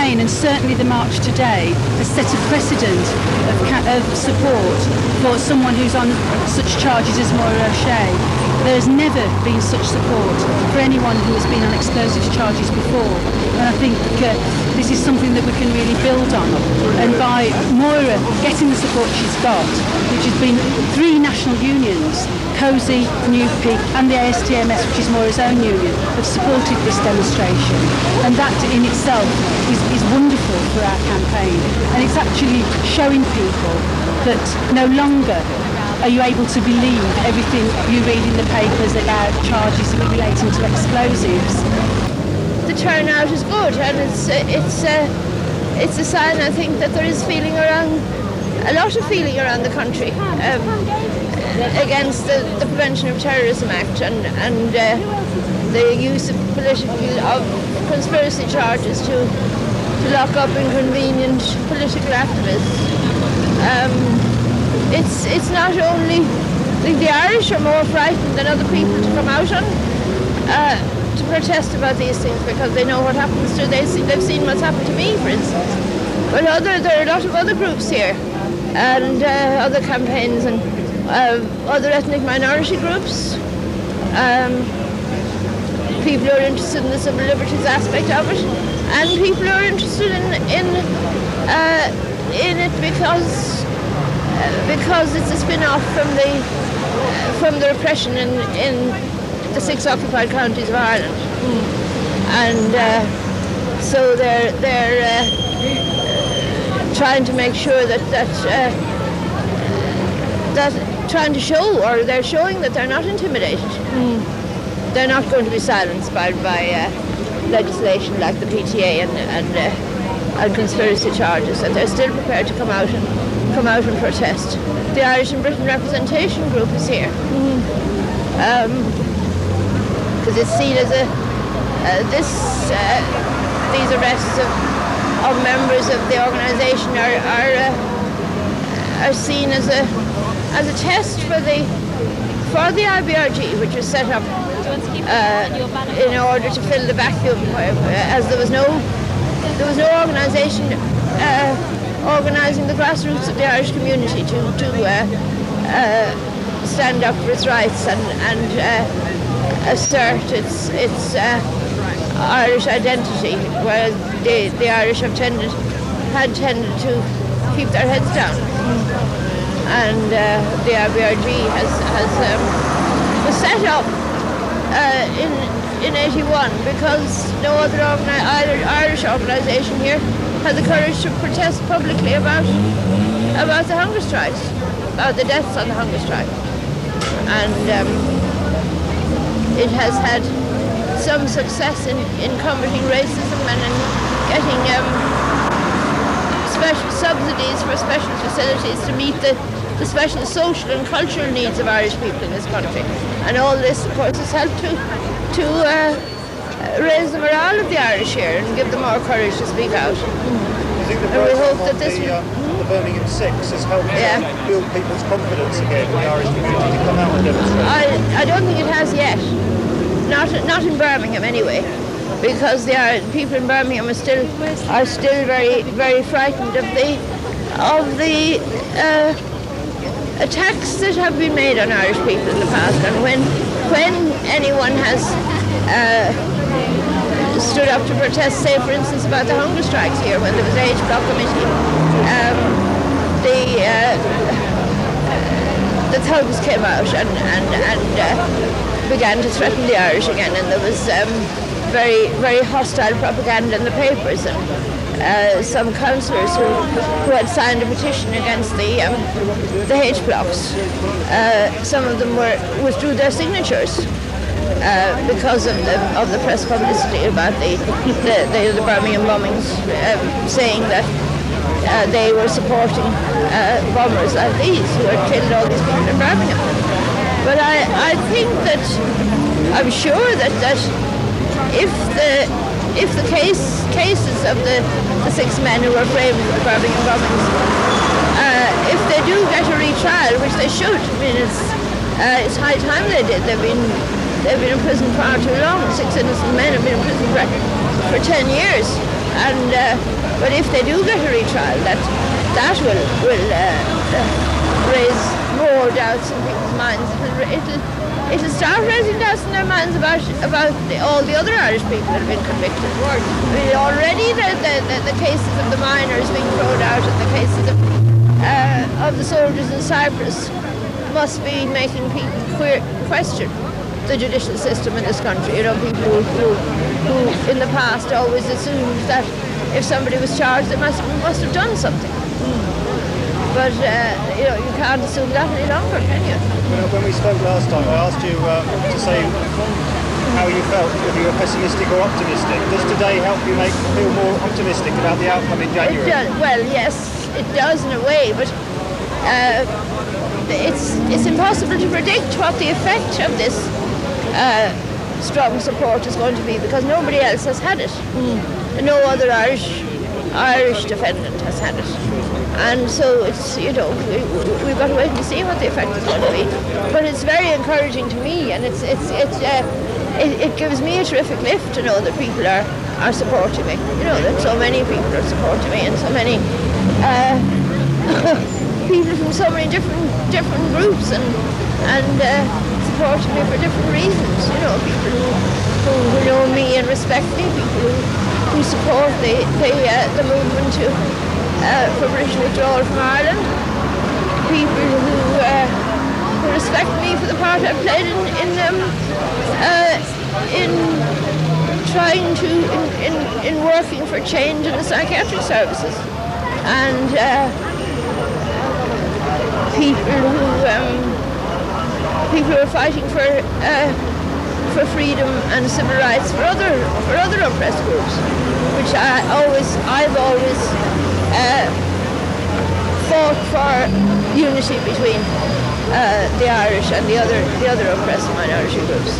campaign, and certainly the march today, has set a precedent of support for someone who's on such charges as Maire O'Shea. There has never been such support for anyone who has been on explosives charges before, and I think this is something that we can really build on. And by Maire getting the support she's got, which has been 3 national unions, COSI, NUPE and the ASTMS, which is Maire's own union, have supported this demonstration, and that in itself is wonderful for our campaign, and it's actually showing people that no longer are you able to believe everything you read in the papers about charges relating to explosives. The turnout is good, and it's a sign, I think, that there is a lot of feeling around the country against the Prevention of Terrorism Act and the use of conspiracy charges to lock up inconvenient political activists. It's not only the Irish are more frightened than other people to come out to protest about these things, because they know what happens to they've seen what's happened to me, for instance. But there are a lot of other groups here, and other campaigns, and other ethnic minority groups, people who are interested in the civil liberties aspect of it, and people who are interested in it because it's a spin-off from the repression in the 6 occupied counties of Ireland, and so they're trying to make sure that trying to show, or they're showing that they're not intimidated. They're not going to be silenced by legislation like the PTA and conspiracy charges, and they're still prepared to come out and protest. The Irish in Britain Representation Group is here, because it's seen as these arrests of members of the organisation are seen as a test for the IBRG, which was set up in order to fill the vacuum, as there was no organisation organising the grassroots of the Irish community to stand up for its rights and assert its Irish identity, whereas the Irish had tended to keep their heads down. And the IBRG was set up in 81 because no other Irish organisation here had the courage to protest publicly about the hunger strikes, about the deaths on the hunger strike. And it has had some success in combating racism and in getting special subsidies for special facilities to meet the special social and cultural needs of Irish people in this country. And all this, of course, has helped to raise the morale of the Irish here and give them more courage to speak out. I think the Birmingham 6 has helped build people's confidence again in the Irish community to come out and demonstrate. I don't think it has yet. Not in Birmingham anyway, because the people in Birmingham are still very, very frightened of the attacks that have been made on Irish people in the past. And when anyone has stood up to protest, say for instance about the hunger strikes here, when there was the H Block Committee, the thugs came out and began to threaten the Irish again, and there was very, very hostile propaganda in the papers, and some councillors who had signed a petition against the H blocks, some of them withdrew their signatures because of the press publicity about the Birmingham bombings, saying that they were supporting bombers like these who had killed all these people in Birmingham. But I think that I'm sure that if the cases of the 6 men who were framed for the Birmingham bombings, if they do get a retrial, which they should, I mean it's high time they did. They've been in prison far too long. 6 innocent men have been in prison for 10 years, But if they do get a retrial, that will raise more doubts in people's minds. It'll start raising doubts in their minds about all the other Irish people that have been convicted. I mean, already the cases of the miners being thrown out and the cases of the soldiers in Cyprus must be making people question the judicial system in this country. You know, people who in the past always assumed that if somebody was charged, they must have done something. But you know, you can't assume that any longer, can you? When we spoke last time, I asked you to say how you felt, whether you were pessimistic or optimistic. Does today help you feel more optimistic about the outcome in January? Well, yes, it does in a way, but it's impossible to predict what the effect of this strong support is going to be, because nobody else has had it. No other Irish defendant has had it. And so it's, you know, we've got to wait and see what the effect is going to be. But it's very encouraging to me, and it gives me a terrific lift to know that people are supporting me. You know, that so many people are supporting me, and so many people from so many different groups and supporting me for different reasons. You know, people who know me and respect me, people who support the movement for British withdrawal from Ireland, people who respect me for the part I've played in trying to in working for change in the psychiatric services, and people who are fighting for freedom and civil rights for other oppressed groups, which I've always fought for unity between the Irish and the other oppressed minority groups.